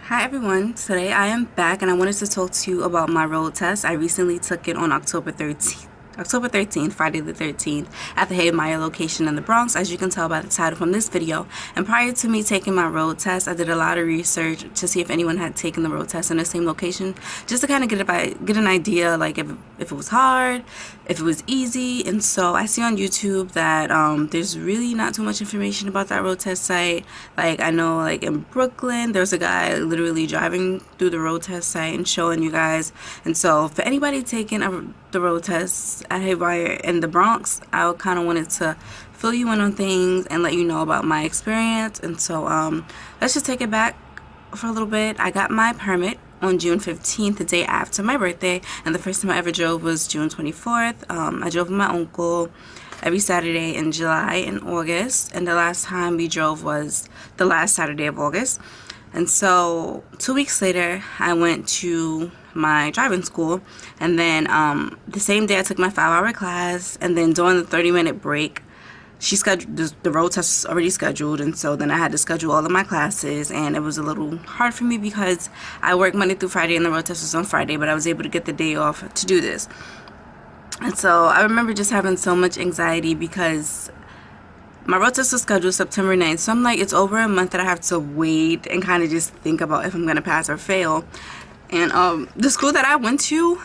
Hi everyone, today I am back and I wanted to talk to you about my road test. I recently took it on October 13th, Friday the 13th, at the Havemeyer location in the Bronx, as you can tell by the title from this video. And prior to me taking my road test, I did a lot of research to see if anyone had taken the road test in the same location, just to kind of get an idea, like if it was hard, if it was easy. And so I see on YouTube that there's really not too much information about that road test site. Like I know, like in Brooklyn, there's a guy literally driving through the road test site and showing you guys. And so for anybody taking the road test at Havemeyer in the Bronx, I kind of wanted to fill you in on things and let you know about my experience. And so let's just take it back for a little bit. I got my permit on June 15th, the day after my birthday, and the first time I ever drove was June 24th. I drove with my uncle every Saturday in July and August, and the last time we drove was the last Saturday of August. And so 2 weeks later, I went to my driving school, and then the same day I took my 5-hour class, and then during the 30-minute break, she scheduled the road test was already scheduled, and so then I had to schedule all of my classes, and it was a little hard for me because I work Monday through Friday and the road test was on Friday, but I was able to get the day off to do this. And so I remember just having so much anxiety because my road test was scheduled September 9th, so I'm like, it's over a month that I have to wait and kind of just think about if I'm going to pass or fail. And the school that I went to,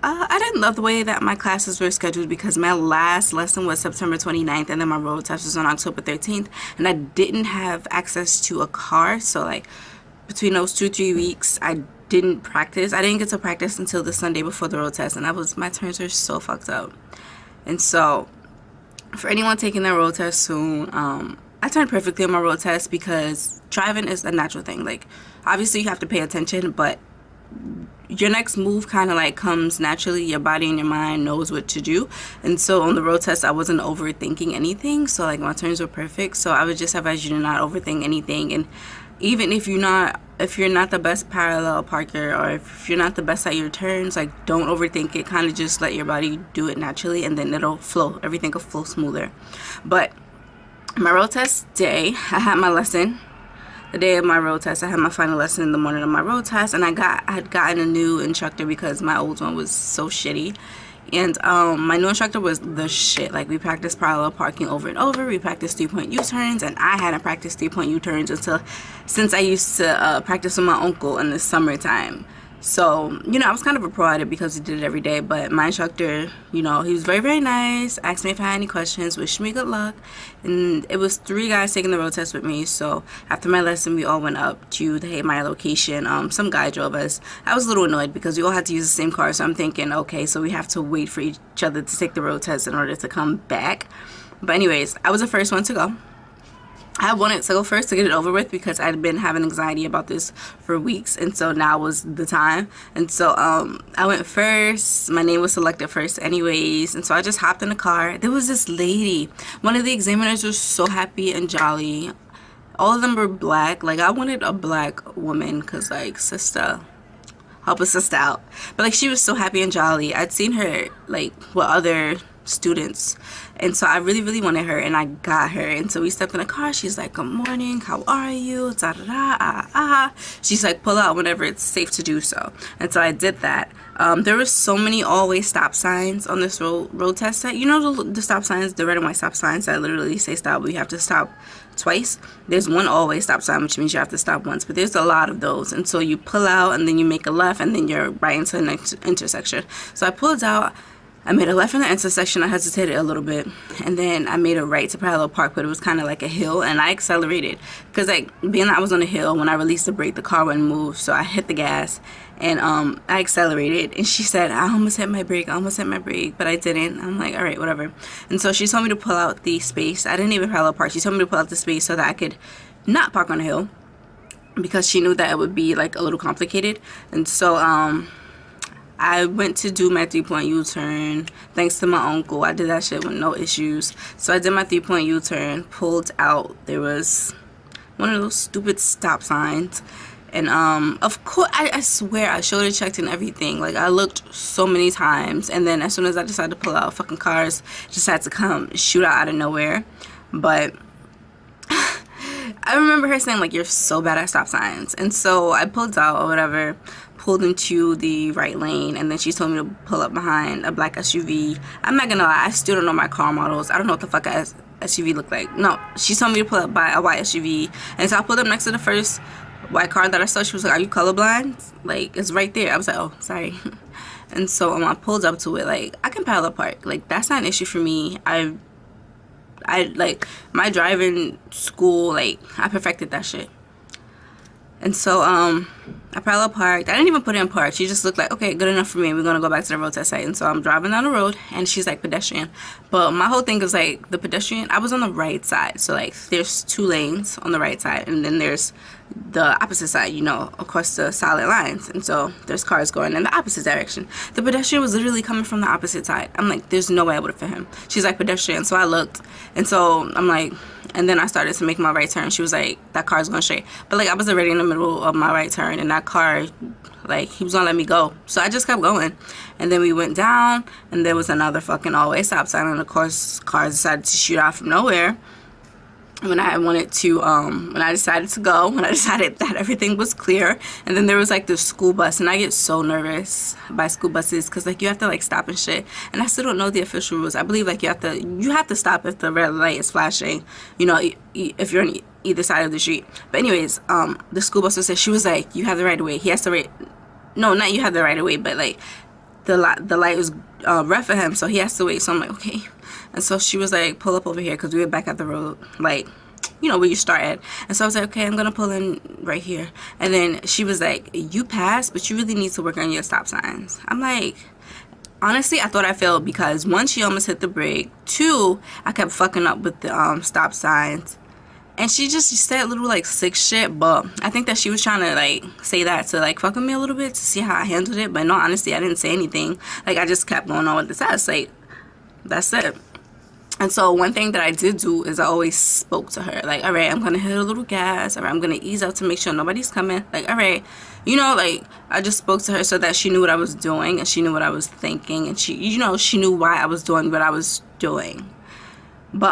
I didn't love the way that my classes were scheduled because my last lesson was September 29th and then my road test was on October 13th, and I didn't have access to a car. So like between those 2-3 weeks, I didn't practice. I didn't get to practice until the Sunday before the road test, and my turns were so fucked up. And so for anyone taking their road test soon, I turned perfectly on my road test because driving is a natural thing. Like obviously you have to pay attention, but your next move kind of like comes naturally. Your body and your mind knows what to do. And so on the road test, I wasn't overthinking anything, so like my turns were perfect. So I would just advise you to not overthink anything. And even if you're not the best parallel parker, or if you're not the best at your turns, like don't overthink it. Kind of just let your body do it naturally, and then it'll flow. Everything will flow smoother. But my road test day, I had my lesson. The day of my road test, I had my final lesson in the morning of my road test, and I had gotten a new instructor because my old one was so shitty. And my new instructor was the shit. Like we practiced parallel parking over and over. We practiced 3-point U-turns, and I hadn't practiced 3-point U-turns since I used to practice with my uncle in the summertime. So, you know, I was kind of a pro at it because we did it every day. But my instructor, you know, he was very, very nice. Asked me if I had any questions, wished me good luck. And it was 3 guys taking the road test with me. So after my lesson, we all went up to the Havemeyer location. Some guy drove us. I was a little annoyed because we all had to use the same car. So I'm thinking, okay, so we have to wait for each other to take the road test in order to come back. But anyways, I was the first one to go. I wanted to go first to get it over with because I'd been having anxiety about this for weeks, and so now was the time. And so I went first. My name was selected first anyways, and so I just hopped in the car. There was this lady. One of the examiners was so happy and jolly. All of them were black. Like I wanted a black woman because like sister, help a sister out. But like she was so happy and jolly. I'd seen her like with other students, and so I really, really wanted her, and I got her. And so we stepped in the car. She's like, good morning, how are you, da da da, she's like, pull out whenever it's safe to do so. And so I did that. There were so many always stop signs on this road test set. You know the stop signs, the red and white stop signs that literally say stop, but you have to stop twice. There's one always stop sign, which means you have to stop once, but there's a lot of those. And so you pull out, and then you make a left, and then you're right into the next intersection. So I pulled out, I made a left in the intersection. I hesitated a little bit, and then I made a right to parallel park, but it was kind of like a hill, and I accelerated because like being that I was on a hill, when I released the brake, the car wouldn't move, so I hit the gas, and I accelerated. And she said, I almost hit my brake, but I didn't. I'm like, all right, whatever. And so she told me to pull out the space. I didn't even parallel park. She told me to pull out the space so that I could not park on a hill because she knew that it would be like a little complicated. And so I went to do my 3-point U-turn thanks to my uncle. I did that shit with no issues. So I did my 3-point U-turn, pulled out. There was one of those stupid stop signs, and of course I swear I shoulder checked and everything. Like I looked so many times, and then as soon as I decided to pull out, fucking cars just had to come shoot out of nowhere. But I remember her saying, like, you're so bad at stop signs. And so I pulled out or whatever, pulled into the right lane, and then she told me to pull up behind a black SUV. I'm not gonna lie, I still don't know my car models. I don't know what the fuck a SUV look like. No, she told me to pull up by a white SUV, and so I pulled up next to the first white car that I saw. She was like, are you colorblind? Like, it's right there. I was like, oh, sorry. And so I pulled up to it. Like, I can parallel park. Like, that's not an issue for me. I like, my driving school, like, I perfected that shit. And so I parallel parked. I didn't even put in park. She just looked like, okay, good enough for me. We're gonna go back to the road test site. And so I'm driving down the road, and she's like, pedestrian. But my whole thing is like, the pedestrian, I was on the right side. So like, there's 2 lanes on the right side, and then there's the opposite side, you know, across the solid lines. And so there's cars going in the opposite direction. The pedestrian was literally coming from the opposite side. I'm like, there's no way I would have fit him. She's like, pedestrian. So I looked, and so I'm like, and then I started to make my right turn. She was like, that car's going straight. But like, I was already in the middle of my right turn, and that car, like, he was gonna let me go. So I just kept going. And then we went down, and there was another fucking all-way stop sign, and of course cars decided to shoot out from nowhere when I wanted to when I decided to go, when I decided that everything was clear. And then there was like this school bus, and I get so nervous by school buses because like, you have to like stop and shit, and I still don't know the official rules. I believe like you have to stop if the red light is flashing, you know, if you're on either side of the street. But anyways, the school bus said, she was like, you have the right of way. He has to wait. No, not you have the right of way, but like the light was red for him, so he has to wait. So I'm like, okay. And so she was like, pull up over here, because we were back at the road, like, you know, where you start at. And so I was like, okay, I'm gonna pull in right here. And then she was like, you passed, but you really need to work on your stop signs. I'm like, honestly, I thought I failed, because 1, she almost hit the brake. 2, I kept fucking up with the stop signs. And she said little like sick shit, but I think that she was trying to like say that to like fuck with me a little bit to see how I handled it. But no, honestly, I didn't say anything. Like, I just kept going on with the test. Like, that's it. And so one thing that I did do is I always spoke to her. Like, all right, I'm gonna hit a little gas. All right, I'm gonna ease out to make sure nobody's coming. Like, all right, you know, like, I just spoke to her so that she knew what I was doing, and she knew what I was thinking, and she, you know, she knew why I was doing what I was doing. But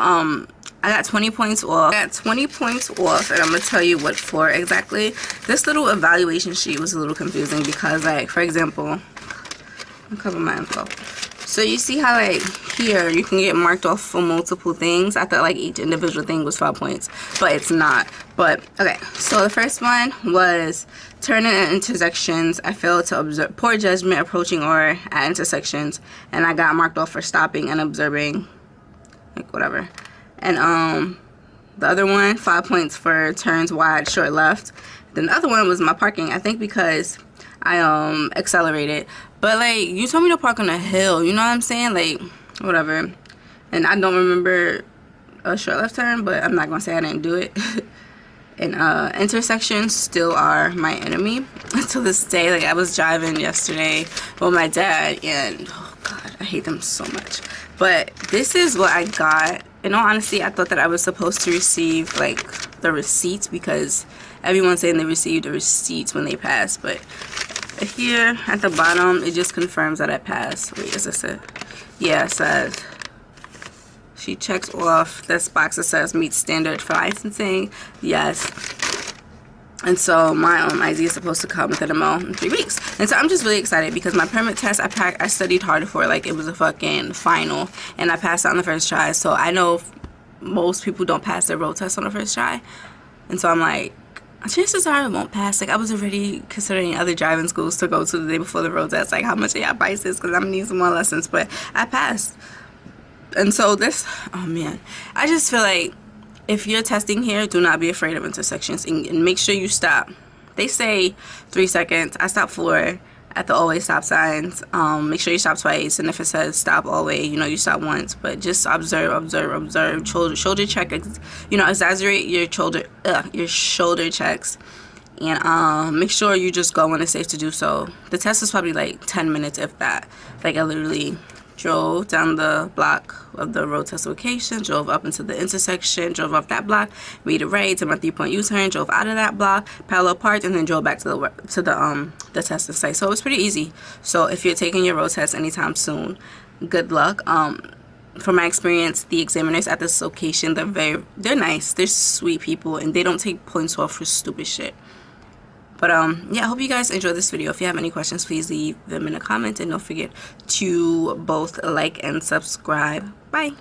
I got 20 points off. I got 20 points off, and I'm gonna tell you what for exactly. This little evaluation sheet was a little confusing because, like, for example, I'll cover my info. So you see how like here you can get marked off for multiple things. I thought like each individual thing was 5 points, but it's not. But okay, so the first one was turning at intersections. I failed to observe, poor judgment approaching or at intersections, and I got marked off for stopping and observing, like whatever. And the other one, 5 points for turns wide, short left. Then the other one was my parking, I think because I accelerated. But like, you told me to park on a hill, you know what I'm saying? Like, whatever. And I don't remember a short left turn, but I'm not gonna say I didn't do it. And intersections still are my enemy to this day. Like, I was driving yesterday with my dad, and oh god, I hate them so much. But this is what I got. In all honesty, I thought that I was supposed to receive like the receipts, because everyone's saying they received the receipts when they pass. But here at the bottom, it just confirms that I passed. Wait, is this it? Yeah, it says she checks off this box that says meet standard for licensing. Yes. And so my ID is supposed to come within a month in 3 weeks. And so I'm just really excited because my permit test, I studied hard for, like, it was a fucking final, and I passed it on the first try. So I know most people don't pass their road test on the first try. And so I'm like, chances are I won't pass. Like, I was already considering other driving schools to go to the day before the road test, like how much they have prices, because I'm gonna need some more lessons. But I passed. And so this, oh man, I just feel like if you're testing here, do not be afraid of intersections, and make sure you stop. They say 3 seconds. I stopped 4 at the all-way stop signs. Make sure you stop twice, and if it says stop all-way, you know, you stop once. But just observe. Shoulder check. You know, exaggerate your shoulder checks, and make sure you just go when it's safe to do so. The test is probably like 10 minutes, if that. Like, I literally drove down the block of the road test location, drove up into the intersection, drove off that block, made a right to my 3-point U-turn, drove out of that block, parallel parked, and then drove back to the testing site. So it was pretty easy. So if you're taking your road test anytime soon, good luck. from my experience, the examiners at this location, they're nice, they're sweet people, and they don't take points off for stupid shit. But yeah, I hope you guys enjoyed this video. If you have any questions, please leave them in a comment, and don't forget to both like and subscribe. Bye.